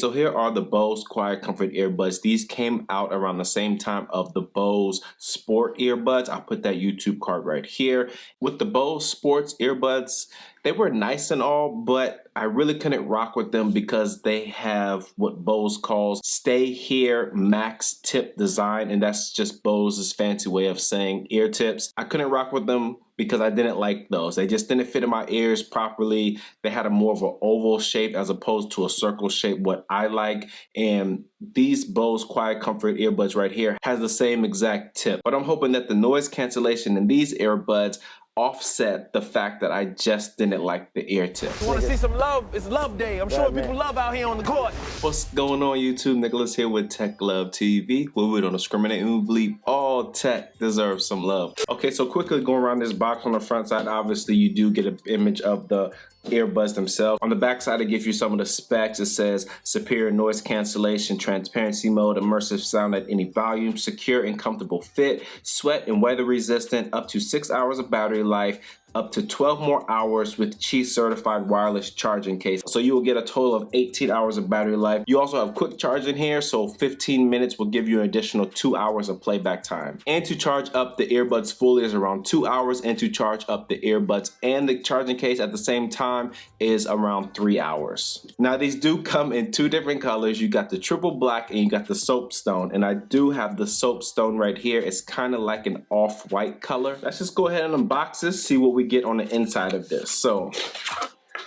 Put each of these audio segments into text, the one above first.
so here are the Bose QuietComfort Earbuds. These came out around the same time of the Bose Sport Earbuds. I'll put that YouTube card right here. With the Bose Sports Earbuds, they were nice and all, but I really couldn't rock with them because they have what Bose calls stay here max tip design, and that's just Bose's fancy way of saying ear tips. I couldn't rock with them because I didn't like those. They just didn't fit in my ears properly. They had a more of an oval shape as opposed to a circle shape, what I like. And these Bose QuietComfort earbuds right here has the same exact tip. But I'm hoping that the noise cancellation in these earbuds offset the fact that I just didn't like the ear tips. You want to see some love? It's love day. I'm showing people love out here on the court. What's going on, YouTube? Nicholas here with Tech Love TV, where we don't discriminate and we believe all tech deserves some love. Okay, so quickly going around this box on the front side, obviously you do get an image of the earbuds themselves. On the back side, it gives you some of the specs. It says superior noise cancellation, transparency mode, immersive sound at any volume, secure and comfortable fit, sweat and weather resistant, up to 6 hours of battery life, up to 12 more hours with Qi certified wireless charging case. So you will get a total of 18 hours of battery life. You also have quick charging here, so 15 minutes will give you an additional 2 hours of playback time. And to charge up the earbuds fully is around 2 hours, and to charge up the earbuds and the charging case at the same time is around 3 hours. Now these do come in two different colors. You got the triple black and you got the soapstone, and I do have the soapstone right here. It's kind of like an off-white color. Let's just go ahead and unbox this, see what we get on the inside of this. So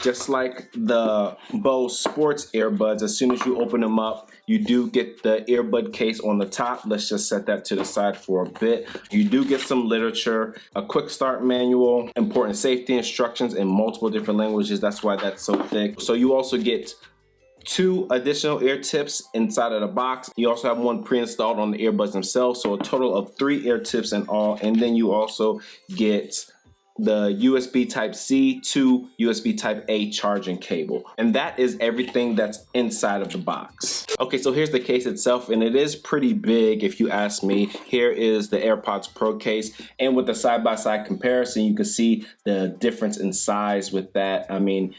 just like the Bose Sports earbuds, as soon as you open them up, you do get the earbud case on the top. Let's just set that to the side for a bit. You do get some literature, a quick start manual, important safety instructions in multiple different languages. That's why that's so thick. So you also get 2 additional ear tips inside of the box. You also have one pre-installed on the earbuds themselves, so a total of 3 ear tips in all. And then you also get the USB Type-C to USB Type-A charging cable. And that is everything that's inside of the box. Okay, so here's the case itself, and it is pretty big if you ask me. Here is the AirPods Pro case, and with the side-by-side comparison, you can see the difference in size with that. I mean,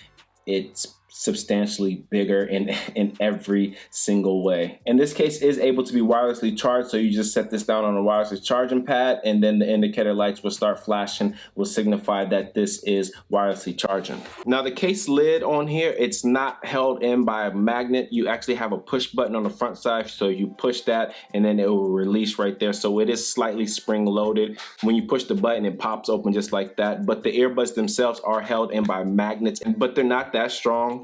it's substantially bigger in every single way. And this case is able to be wirelessly charged, so you just set this down on a wireless charging pad, and then the indicator lights will start flashing, will signify that this is wirelessly charging. Now the case lid on here, it's not held in by a magnet. You actually have a push button on the front side, so you push that and then it will release right there. So it is slightly spring loaded. When you push the button, it pops open just like that. But the earbuds themselves are held in by magnets, but they're not that strong.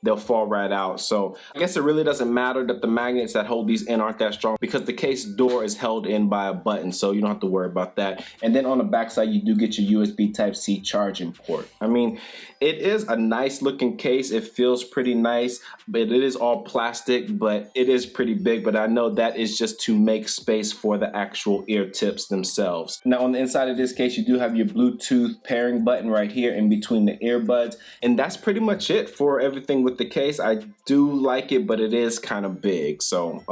They'll fall right out. So I guess it really doesn't matter that the magnets that hold these in aren't that strong, because the case door is held in by a button, so you don't have to worry about that. And then on the back side, you do get your USB Type-C charging port. I mean, it is a nice looking case. It feels pretty nice, but it is all plastic, but it is pretty big. But I know that is just to make space for the actual ear tips themselves. Now on the inside of this case, you do have your Bluetooth pairing button right here in between the earbuds. And that's pretty much it for everything with the case. I do like it, but it is kind of big. So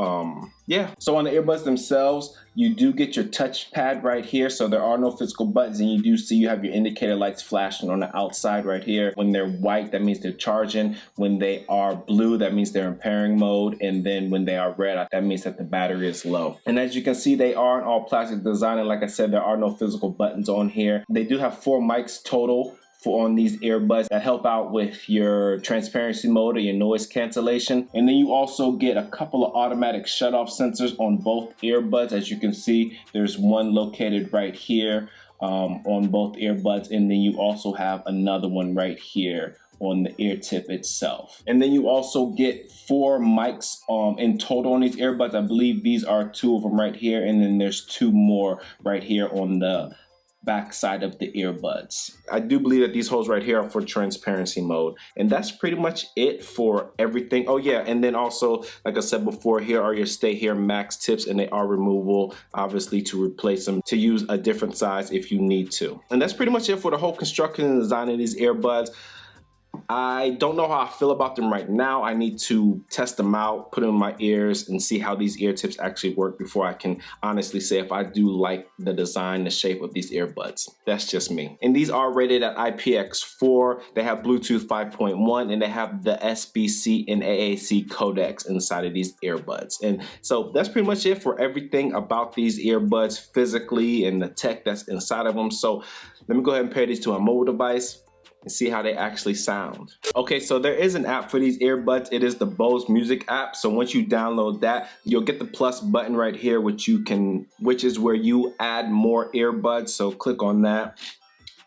yeah. So on the earbuds themselves, you do get your touch pad right here. So there are no physical buttons, and you do see you have your indicator lights flashing on the outside right here. When they're white, that means they're charging. When they are blue, that means they're in pairing mode. And then when they are red, that means that the battery is low. And as you can see, they are an all plastic design. And like I said, there are no physical buttons on here. They do have 4 mics total on these earbuds that help out with your transparency mode or your noise cancellation. And then you also get a couple of automatic shutoff sensors on both earbuds. As you can see, there's one located right here on both earbuds, and then you also have another one right here on the ear tip itself. And then you also get 4 mics in total on these earbuds. I believe these are 2 of them right here, and then there's 2 more right here on the back side of the earbuds. I do believe that these holes right here are for transparency mode, and that's pretty much it for everything. Oh yeah, and then also, like I said before, here are your stay here max tips, and they are removable, obviously, to replace them, to use a different size if you need to. And that's pretty much it for the whole construction and design of these earbuds. I don't know how I feel about them right now. I need to test them out, put them in my ears, and see how these ear tips actually work before I can honestly say if I do like the design, the shape of these earbuds. That's just me. And these are rated at IPX4. They have Bluetooth 5.1, and they have the SBC and AAC codecs inside of these earbuds. And so that's pretty much it for everything about these earbuds physically and the tech that's inside of them. So let me go ahead and pair these to a mobile device and see how they actually sound. Okay, so there is an app for these earbuds. It is the Bose Music app. So once you download that, you'll get the plus button right here, which is where you add more earbuds. So click on that.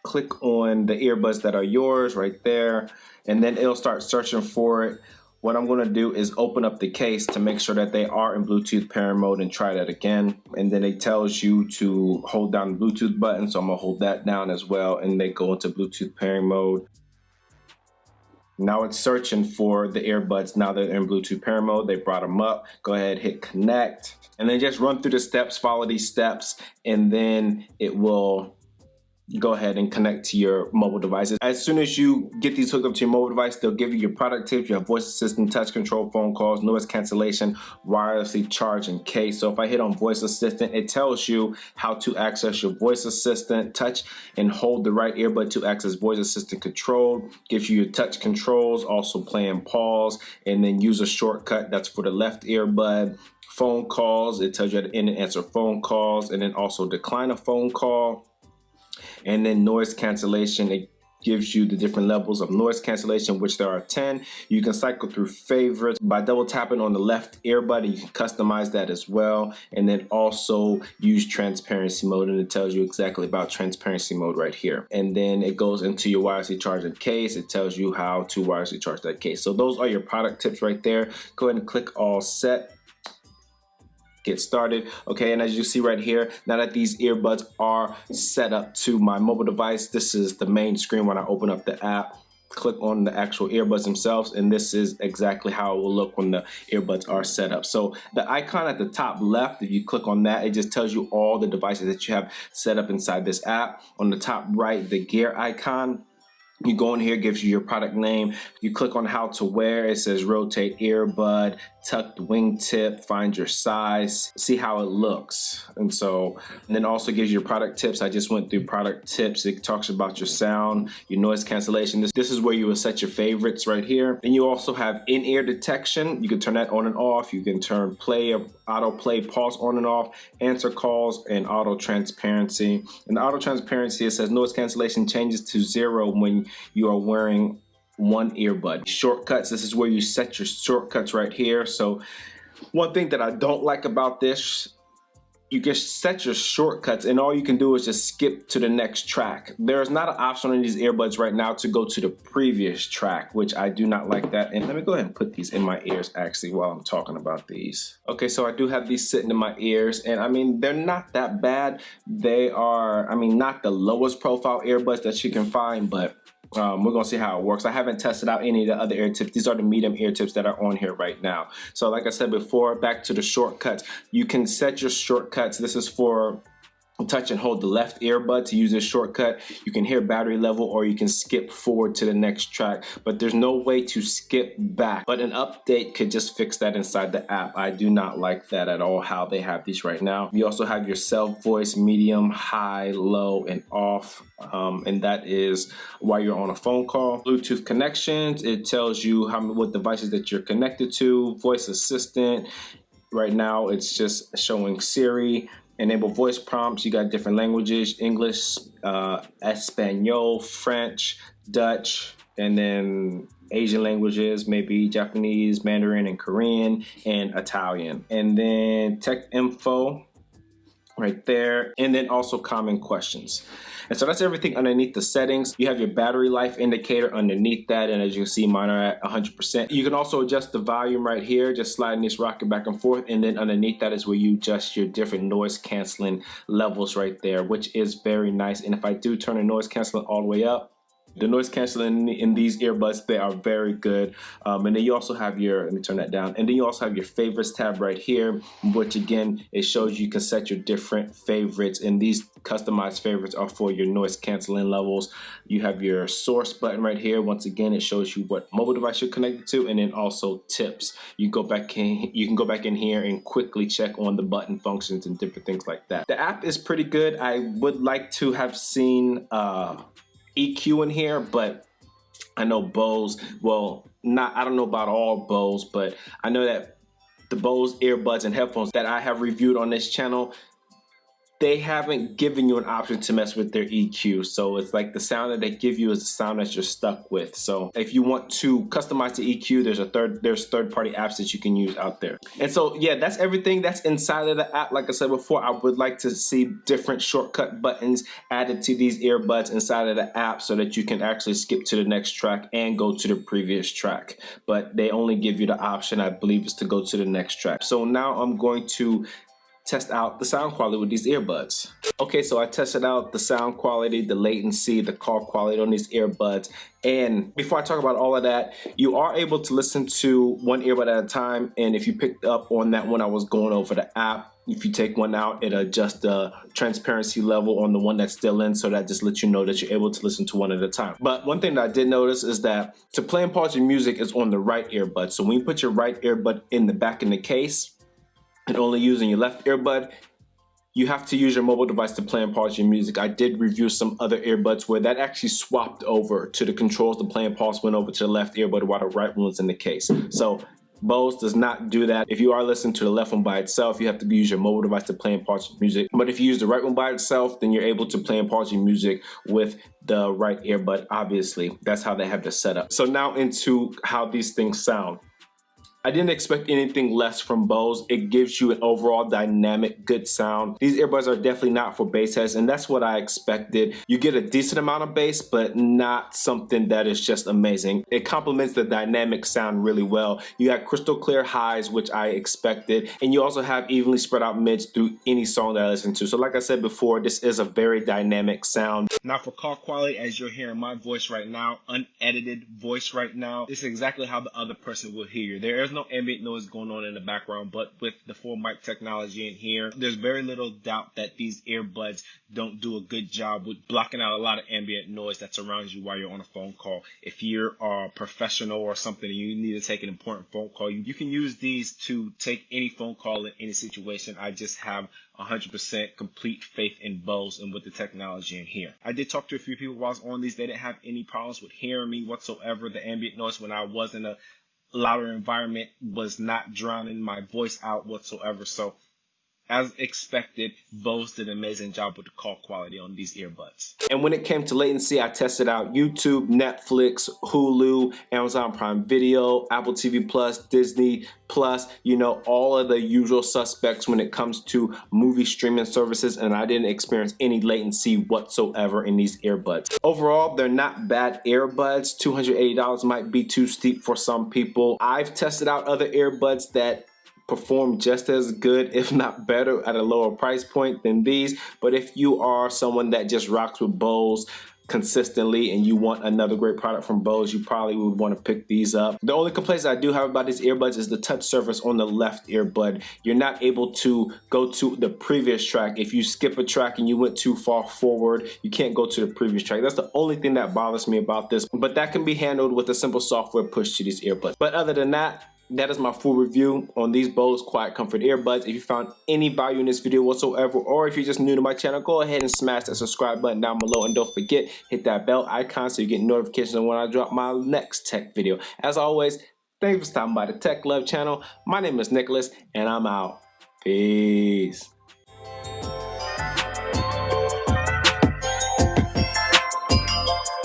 Click on the earbuds that are yours right there, and then it'll start searching for it. What I'm gonna do is open up the case to make sure that they are in Bluetooth pairing mode and try that again. And then it tells you to hold down the Bluetooth button. So I'm gonna hold that down as well. And they go into Bluetooth pairing mode. Now it's searching for the earbuds. Now they're in Bluetooth pairing mode. They brought them up. Go ahead, hit connect. And then just run through the steps, follow these steps, and then it will go ahead and connect to your mobile devices. As soon as you get these hooked up to your mobile device, they'll give you your product tips. You have voice assistant, touch control, phone calls, noise cancellation, wirelessly charge, and case. So if I hit on voice assistant, it tells you how to access your voice assistant. Touch and hold the right earbud to access voice assistant control. Gives you your touch controls, also play and pause, and then use a shortcut that's for the left earbud. Phone calls, it tells you how to end and answer phone calls, and then also decline a phone call. And then noise cancellation, it gives you the different levels of noise cancellation, which there are 10. You can cycle through favorites by double tapping on the left earbud, and you can customize that as well. And then also use transparency mode, and it tells you exactly about transparency mode right here. And then it goes into your wirelessly charging case. It tells you how to wirelessly charge that case. So those are your product tips right there. Go ahead and click all set. Get started. Okay, and as you see right here, now that these earbuds are set up to my mobile device, this is the main screen when I open up the app. Click on the actual earbuds themselves, and this is exactly how it will look when the earbuds are set up. So the icon at the top left, if you click on that, it just tells you all the devices that you have set up inside this app. On the top right, the gear icon, you go in here, gives you your product name. You click on how to wear. It says rotate earbud, tucked wingtip, find your size, see how it looks. And then also gives you your product tips. I just went through product tips. It talks about your sound, your noise cancellation. This is where you will set your favorites right here. And you also have in-ear detection. You can turn that on and off. You can turn play or auto play, pause on and off, answer calls, and auto transparency. And the auto transparency, it says noise cancellation changes to 0 when you are wearing one earbud. Shortcuts, this is where you set your shortcuts right here. So one thing that I don't like about this, you can set your shortcuts and all you can do is just skip to the next track. There's not an option on these earbuds right now to go to the previous track, which I do not like that. And let me go ahead and put these in my ears actually while I'm talking about these. Okay, so I do have these sitting in my ears, and I mean, they're not that bad. They are, I mean, not the lowest profile earbuds that you can find, but we're gonna see how it works. I haven't tested out any of the other ear tips. These are the medium ear tips that are on here right now. So like I said before, back to the shortcuts. You can set your shortcuts. This is for touch and hold the left earbud to use this shortcut. You can hear battery level, or you can skip forward to the next track, but there's no way to skip back. But an update could just fix that inside the app. I do not like that at all, how they have these right now. You also have your self voice, medium, high, low, and off. And that is while you're on a phone call. Bluetooth connections, it tells you what devices that you're connected to. Voice assistant, right now it's just showing Siri. Enable voice prompts, you got different languages, English, Espanol, French, Dutch, and then Asian languages, maybe Japanese, Mandarin, and Korean, and Italian. And then tech info right there, and then also common questions. And so that's everything underneath the settings. You have your battery life indicator underneath that, and as you can see, mine are at 100%. You can also adjust the volume right here, just sliding this rocket back and forth, and then underneath that is where you adjust your different noise canceling levels right there, which is very nice. And if I do turn the noise canceling all the way up, The noise canceling in these earbuds, they are very good. And then you also have your, let me turn that down, and then you also have your favorites tab right here, which again, it shows you can set your different favorites, and these customized favorites are for your noise canceling levels. You have your source button right here. Once again, it shows you what mobile device you're connected to, and then also tips. You can go back in here and quickly check on the button functions and different things like that. The app is pretty good. I would like to have seen EQ in here, but I know Bose, well, I don't know about all Bose, but I know that the Bose earbuds and headphones that I have reviewed on this channel, they haven't given you an option to mess with their EQ. So it's like the sound that they give you is the sound that you're stuck with. So if you want to customize the EQ, there's third-party apps that you can use out there. And so yeah, that's everything that's inside of the app. Like I said before, I would like to see different shortcut buttons added to these earbuds inside of the app so that you can actually skip to the next track and go to the previous track. But they only give you the option, I believe, is to go to the next track. So now I'm going to test out the sound quality with these earbuds. Okay, so I tested out the sound quality, the latency, the call quality on these earbuds. And before I talk about all of that, you are able to listen to one earbud at a time. And if you picked up on that when I was going over the app, if you take one out, it adjusts the transparency level on the one that's still in, so that just lets you know that you're able to listen to one at a time. But one thing that I did notice is that to play and pause your music is on the right earbud. So when you put your right earbud in the back in the case, and only using your left earbud, you have to use your mobile device to play and pause your music. I did review some other earbuds where that actually swapped over to the controls. The play and pause went over to the left earbud while the right one was in the case. So Bose does not do that. If you are listening to the left one by itself, you have to use your mobile device to play and pause your music. But if you use the right one by itself, then you're able to play and pause your music with the right earbud, obviously. That's how they have this set up. So now into how these things sound. I didn't expect anything less from Bose. It gives you an overall dynamic, good sound. These earbuds are definitely not for bass heads, and that's what I expected. You get a decent amount of bass, but not something that is just amazing. It complements the dynamic sound really well. You got crystal clear highs, which I expected, and you also have evenly spread out mids through any song that I listen to. So like I said before, this is a very dynamic sound. Now for call quality, as you're hearing my voice right now, unedited voice right now, it's exactly how the other person will hear you. There is no ambient noise going on in the background, but with the full mic technology in here, there's very little doubt that these earbuds don't do a good job with blocking out a lot of ambient noise that surrounds you while you're on a phone call. If you're a professional or something and you need to take an important phone call, you can use these to take any phone call in any situation. I just have 100% complete faith in Bose and with the technology in here. I did talk to a few people while I was on these. They didn't have any problems with hearing me whatsoever. The ambient noise when I was in a louder environment was not drowning my voice out whatsoever. So as expected, Bose did an amazing job with the call quality on these earbuds. And when it came to latency, I tested out YouTube, Netflix, Hulu, Amazon Prime Video, Apple TV Plus, Disney Plus, you know, all of the usual suspects when it comes to movie streaming services, and I didn't experience any latency whatsoever in these earbuds. Overall, they're not bad earbuds. $280 might be too steep for some people. I've tested out other earbuds that perform just as good, if not better, at a lower price point than these. But if you are someone that just rocks with Bose consistently and you want another great product from Bose, you probably would want to pick these up. The only complaints I do have about these earbuds is the touch surface on the left earbud. You're not able to go to the previous track. If you skip a track and you went too far forward, you can't go to the previous track. That's the only thing that bothers me about this, but that can be handled with a simple software push to these earbuds. But other than that, that is my full review on these Bose QuietComfort Earbuds. If you found any value in this video whatsoever, or if you're just new to my channel, go ahead and smash that subscribe button down below, and don't forget, hit that bell icon so you get notifications when I drop my next tech video. As always, thanks for stopping by the Tech Love channel. My name is Nicholas, and I'm out. Peace.